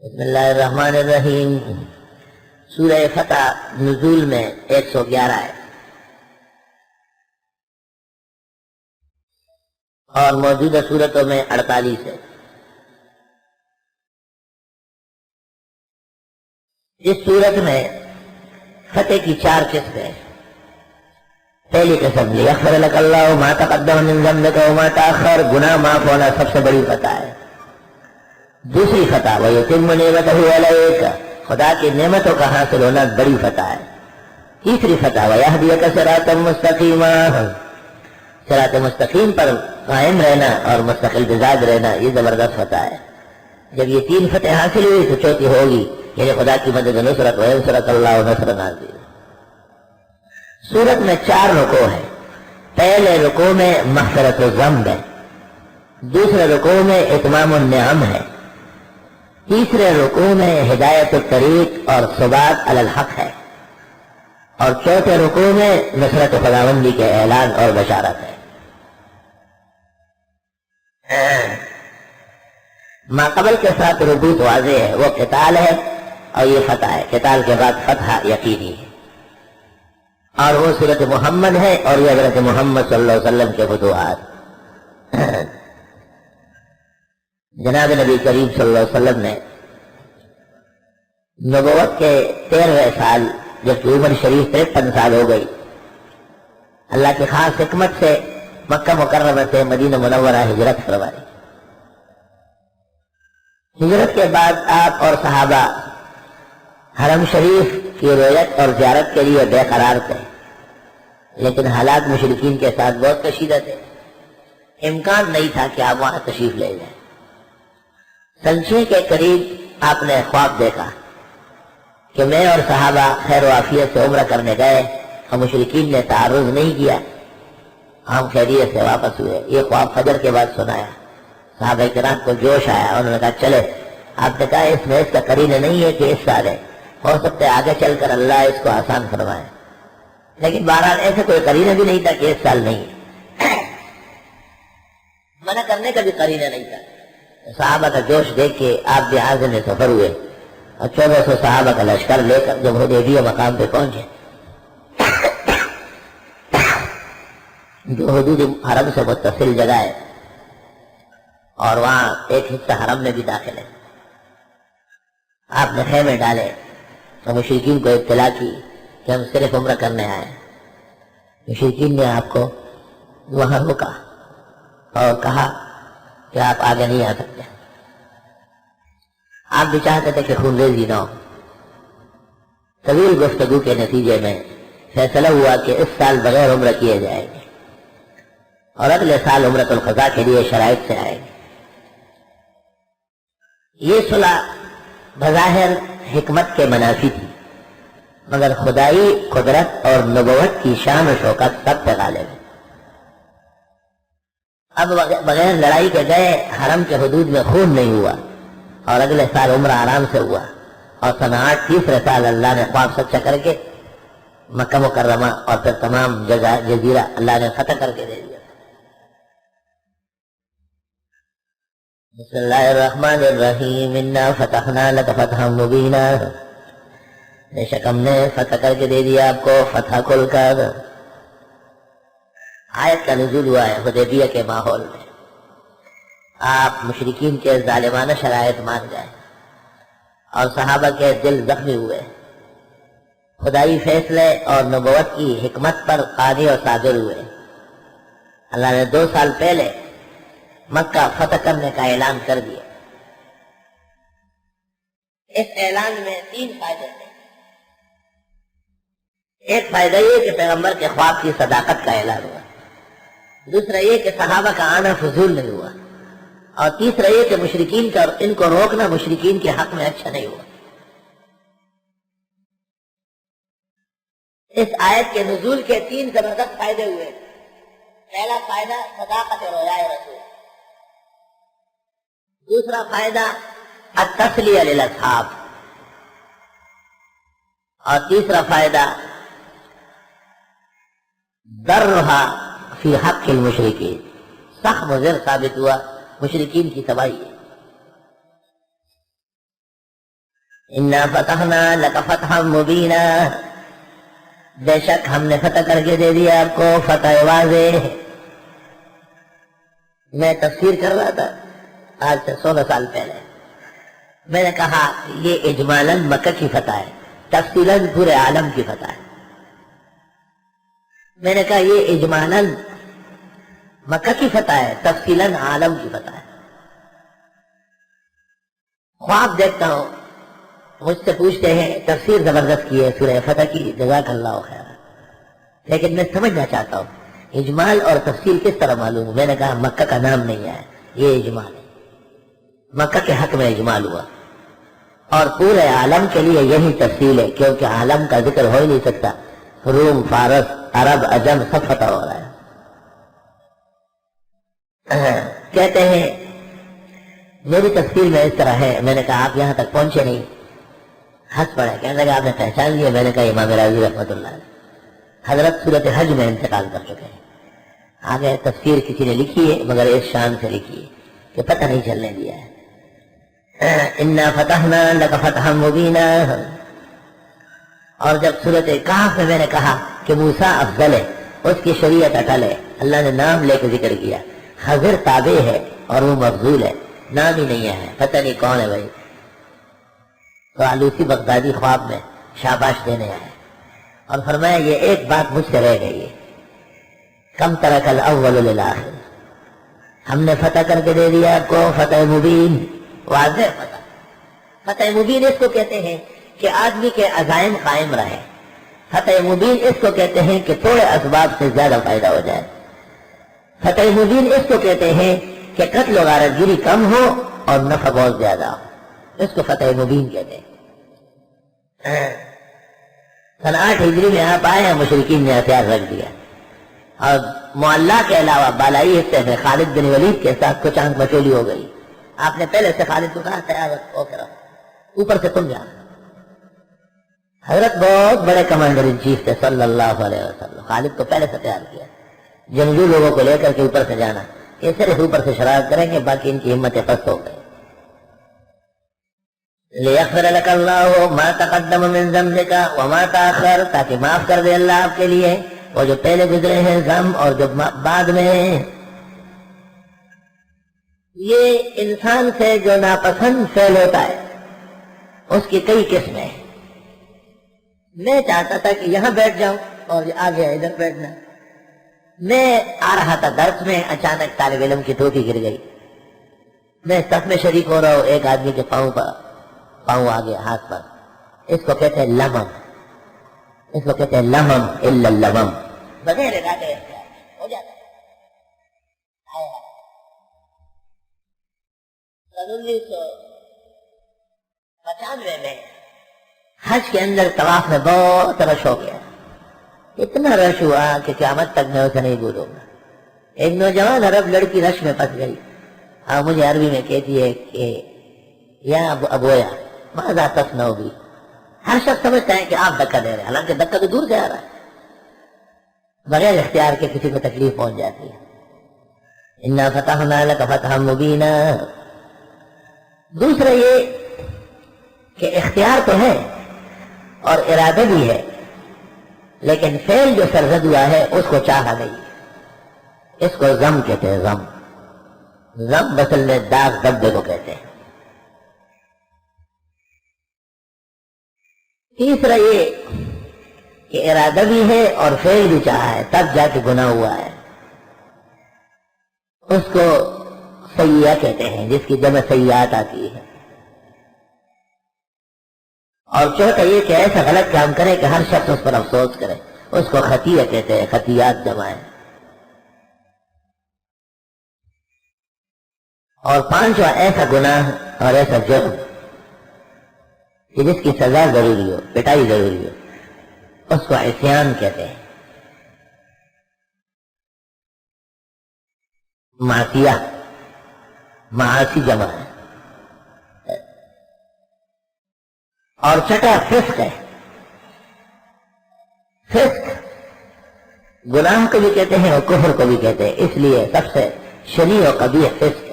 بسم اللہ الرحمن الرحیم۔ سورہ فتح نزول میں 111 ہے اور موجودہ صورتوں میں 48 ہے۔ اس صورت میں فتح کی 4 قسمیں ہیں۔ پہلی قسم لیغفر لک اللہ ما تقدم من ذنبک وما تاخر، گناہ معاف ہونا سب سے بڑی فتح ہے۔ دوسری فتح ویتم نعمتہ علیک، خدا کی نعمتوں کا حاصل ہونا بڑی فتح ہے۔ تیسری فتح ویہدیک صراطا مستقیما، صراط مستقیم پر قائم رہنا اور مستقل مزاج رہنا، یہ زبردست فتح ہے۔ جب یہ 3 فتح حاصل ہوئی تو چوتھی ہوگی، یعنی خدا کی مدد نصرت وینصرک اللہ نصرا عزیزا۔ سورت میں 4 رکوع ہیں۔ پہلے رکوع میں مغفرت الذنب ہے، دوسرے رکوع میں اتمام النعم ہے، تیسرے رکوع میں ہدایت الطریق اور ثبات علی الحق ہے، اور چوتھے رکوع میں نصرت خداوندی کے اعلان اور بشارت ہے۔ ما قبل کے ساتھ ربوط واضح ہے، وہ قتال ہے اور یہ فتح ہے۔ قتال کے بعد فتح یقینی ہے، اور وہ سورت محمد ہے اور یہ حضرت محمد صلی اللہ علیہ وسلم کے فتوحات۔ جناب نبی کریم صلی اللہ علیہ وسلم نے نبوت کے 13ویں سال جبکہ عمر شریف 53 سال ہو گئی، اللہ کی خاص حکمت سے مکہ مکرمہ سے مدینہ منورہ ہجرت فرمائی۔ ہجرت کے بعد آپ اور صحابہ حرم شریف کی رویت اور زیارت کے لیے بے قرار تھے، لیکن حالات مشرکین کے ساتھ بہت کشیدہ تھے، امکان نہیں تھا کہ آپ وہاں تشریف لے جائیں۔ سن 6 کے قریب آپ نے خواب دیکھا کہ میں اور صحابہ خیر و عافیت سے عمرہ کرنے گئے اور مشرکین نے تعرض نہیں کیا، ہم خیریت سے واپس ہوئے۔ یہ خواب فجر کے بعد سنایا، صحابہ کرام کو جوش آیا، انہوں نے کہا چلے۔ آپ نے کہا اس میں اس کا قرینہ نہیں ہے کہ اس سال ہے، ہو سکتا ہے آگے چل کر اللہ اس کو آسان فرمائے، لیکن بہرحال ایسے کوئی قرینہ بھی نہیں تھا کہ اس سال نہیں ہے، منع کرنے کا بھی قرینہ نہیں تھا۔ صحابہ کا جوش دیکھ کے آپ بھی عازم سفر ہوئے اور 1400 صحابہ کا لشکر لے کر جب حدیبیہ مقام پہ پہنچے، جو حدود حرم سے متصل جگہ ہے، اور وہاں ایک حصہ حرم میں بھی داخل ہے، آپ نے خیمے ڈالے اور مشرکین کو اطلاع کی کہ ہم صرف عمرہ کرنے آئے۔ مشرکین نے آپ کو وہاں روکا اور کہا کہ آپ آگے نہیں آ سکتے۔ آپ بھی چاہتے تھے کہ خون ریزی نہ ہو۔ طویل گفتگو کے نتیجے میں فیصلہ ہوا کہ اس سال بغیر عمرہ کیے جائیں گے اور اگلے سال عمرۃ القضاء کے لیے شرائط سے آئیں گے۔ یہ صلح بظاہر حکمت کے منافی تھی، مگر خدائی قدرت اور نبوت کی شان و شوکت سب پہ غالب ہے۔ اب بغیر لڑائی کے گئے، حرم کے حدود میں خون نہیں ہوا، اور اگلے سال عمرہ آرام سے ہوا، اور سن 8 تیسرے سال اللہ نے خواب سچا کر کے مکہ مکرمہ اور پھر تمام جزیرہ اللہ نے فتح کر کے دے دیا۔ بسم اللہ الرحمن الرحیم، انا فتحنا لک فتحا مبینا، بے شک ہم نے فتح کر کے دے دیا آپ کو فتح کھل کر۔ آیت کا نزول ہوا ہے حدیبیہ کے ماحول میں، آپ مشرکین کے ظالمانہ شرائط مان گئے اور صحابہ کے دل زخمی ہوئے، خدائی فیصلے اور نبوت کی حکمت پر قادر اور صابر ہوئے۔ اللہ نے 2 سال پہلے مکہ فتح کرنے کا اعلان کر دیا۔ اس اعلان میں 3 فائدے تھے۔ ایک فائدہ یہ کہ پیغمبر کے خواب کی صداقت کا اعلان ہوا، دوسرا یہ کہ صحابہ کا آنا فضول نہیں ہوا، اور تیسرا یہ کہ مشرکین کا ان کو روکنا مشرکین کے حق میں اچھا نہیں ہوا۔ اس آیت کے نزول کے 3 زبردست فائدے ہوئے۔ پہلا فائدہ صداقت رویائے رسول، دوسرا فائدہ التسلیہ للاصحاب، اور تیسرا فائدہ ضررھا فی حق المشرکین، سخت مضر ثابت ہوا مشرکین کی تباہی ہے۔ انا فتحنا لک فتحا مبینا، بے شک ہم نے فتح کر کے دے دیا آپ کو فتح واضح۔ میں تفسیر کر رہا تھا آج سے 16 سال پہلے، میں نے کہا یہ اجمالاً مکہ کی فتح ہے، تفصیلاً پورے عالم کی فتح ہے۔ میں نے کہا یہ اجمالاً مکہ کی فتح ہے، تفصیلاً عالم کی فتح ہے۔ خواب دیکھتا ہوں، مجھ سے پوچھتے ہیں تفسیر زبردست کی ہے سورہ فتح کی، جزاک اللہ خیر، لیکن میں سمجھنا چاہتا ہوں اجمال اور تفصیل کس طرح معلوم؟ میں نے کہا مکہ کا نام نہیں ہے، یہ اجمال ہے، مکہ کے حق میں اجمال ہوا، اور پورے عالم کے لیے یہی تفصیل ہے، کیونکہ عالم کا ذکر ہو ہی نہیں سکتا، روم، فارس، عرب، عجم سب فتح ہو رہا ہے۔ کہتے ہیں میری تفسیر میں اس طرح ہے، میں نے کہا آپ یہاں تک پہنچے نہیں، ہنس پڑے، کہنے لگا آپ نے پہچان لیا؟ میں نے کہا امام راضی رحمۃ اللہ علیہ حضرت صورت حج میں انتقال کر چکے ہیں، آگے تفسیر کسی نے لکھی ہے مگر اس شان سے لکھی ہے کہ پتہ نہیں چلنے دیا ہے۔ انا فتحنا لک فتحا مبینا، اور جب صورت کہف میں میں نے کہا کہ موسیٰ افضل ہے، اس کی شریعت اٹل ہے، اللہ نے نام لے کے ذکر کیا، خضر تابع ہے اور وہ مفضول ہے، نام ہی نہیں ہے، پتہ نہیں کون ہے بھائی۔ تو علوسی بغدادی خواب میں شاباش دینے آئے اور فرمایا یہ ایک بات مجھ سے رہ گئی ہے، کم ترک الاول للآخر، ہم نے فتح کر کے دے دیا آپ کو فتح مبین، واضح فتح۔ فتح مبین اس کو کہتے ہیں کہ آدمی کے عزائم قائم رہے، فتح مبین اس کو کہتے ہیں کہ تھوڑے اسباب سے زیادہ فائدہ ہو جائے، فتح مبین اس کو کہتے ہیں کہ قتل و غارت گیری کم ہو اور نفع بہت زیادہ ہو، اس کو فتح مبین کہتے ہیں۔ سن 8 ہجری میں آپ آئے ہیں، مشرکین نے ہتھیار رکھ دیا، اور معلّہ کے علاوہ بالائی حصے میں خالد بن ولید کے ساتھ کچھ آنکھ مچولی ہو گئی۔ آپ نے پہلے سے خالد کو کہا تیار ہو کر اوپر سے تم جانا، حضرت بہت بڑے کمانڈر ان چیف تھے صلی اللہ علیہ وسلم، خالد کو پہلے سے تیار کیا، جنگجو لوگوں کو لے کر کے اوپر سے جانا، یہ صرف اوپر سے شرارت کریں گے، باقی ان کی ہمتیں پست ہو گئی۔ لِيَغْفِرَ لَكَ اللَّهُ مَا تَقَدَّمَ مِن ذَنبِكَ وَمَا تَأَخَّرَ، تاکہ معاف کر دے اللہ آپ کے لیے وہ جو پہلے گزرے ہیں ذنب اور جو بعد میں ہیں۔ یہ انسان سے جو ناپسند فعل ہوتا ہے اس کی کئی قسمیں ہیں۔ میں چاہتا تھا کہ یہاں بیٹھ جاؤں اور آگے ادھر بیٹھنا، میں آ رہا تھا درس میں، اچانک طالب علم کی ٹوپی گر گئی، میں صف میں شریک ہو رہا ہوں، ایک آدمی کے پاؤں آ گیا ہاتھ پر، اس کو کہتے ہیں لمم، اس کو کہتے ہیں لمم الا اللمم، بغیر ارادے ہو جاتا ہے۔ 1995 میں حج کے اندر طواف میں بہت رش ہو گیا، اتنا رش ہوا کہ قیامت تک میں اسے نہیں بھولوں گا۔ ایک نوجوان عرب لڑکی رش میں پھنس گئی اور مجھے عربی میں کہتی ہے کہ یا ابویا ماذا تصنع بی، ہر شخص سمجھتا ہے کہ آپ دھکا دے رہے ہیں، حالانکہ دھکا تو دور سے آ رہا ہے، بغیر اختیار کے کسی کو تکلیف پہنچ جاتی ہے۔ انا فتحنا لک فتحا مبینا۔ دوسرا یہ کہ اختیار تو ہے اور ارادہ بھی ہے، لیکن فعل جو سرزد ہوا ہے اس کو چاہا نہیں، اس کو غم کہتے ہیں، غم، غم بسل میں داغ دبے کو کہتے ہیں۔ تیسرا یہ کہ ارادہ بھی ہے اور فعل بھی چاہا ہے، تب جا کے گناہ ہوا ہے، اس کو سیئہ کہتے ہیں، جس کی جمع سیئات آتی ہے۔ اور چوتھا یہ کہ ایسا غلط کام کرے کہ ہر شخص اس پر افسوس کرے، اس کو خطیہ کہتے ہیں، خطیات جمع ہے۔ اور پانچواں ایسا گناہ اور ایسا جرم کہ جس کی سزا ضروری ہو، پٹائی ضروری ہو، اس کو عصیان کہتے ہیں۔ معصیہ، معاصی جمع ہے۔ اور چھٹا فسق ہے۔ فسق گناہ کو بھی کہتے ہیں اور کفر کو بھی کہتے ہیں، اس لیے سب سے شنیع و قبیح فسق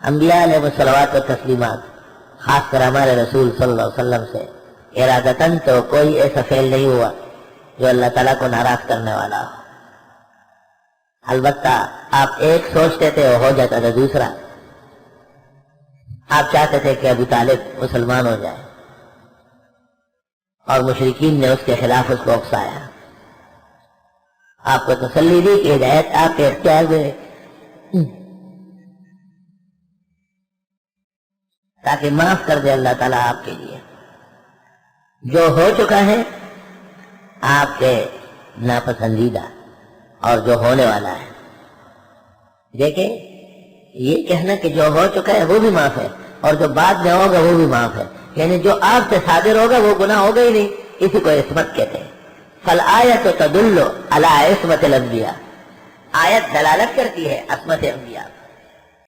انبیاء علیہ الصلوات و تسلیمات، خاص کر ہمارے رسول صلی اللہ علیہ وسلم سے ارادتاً تو کوئی ایسا فعل نہیں ہوا جو اللہ تعالیٰ کو ناراض کرنے والا ہو۔ البتہ آپ ایک سوچتے تھے وہ ہو جاتا تھا دوسرا، آپ چاہتے تھے کہ ابو طالب مسلمان ہو جائے اور مشرکین نے اس کے خلاف اس کو اکسایا، آپ کو تسلی دی کہ ہدایت آپ کے اختیار میں تاکہ معاف کر دے اللہ تعالیٰ آپ کے لیے جو ہو چکا ہے آپ کے ناپسندیدہ اور جو ہونے والا ہے۔ دیکھیں یہ کہنا کہ جو ہو چکا ہے وہ بھی معاف ہے اور جو بعد میں ہوگا وہ بھی معاف ہے، یعنی جو آپ سے صادر ہوگا وہ گناہ ہوگا ہی نہیں، اسی کو عصمت کہتے ہیں۔ فالآیت تدل علی عصمت الانبیاء، آیت دلالت کرتی ہے عصمت انبیاء۔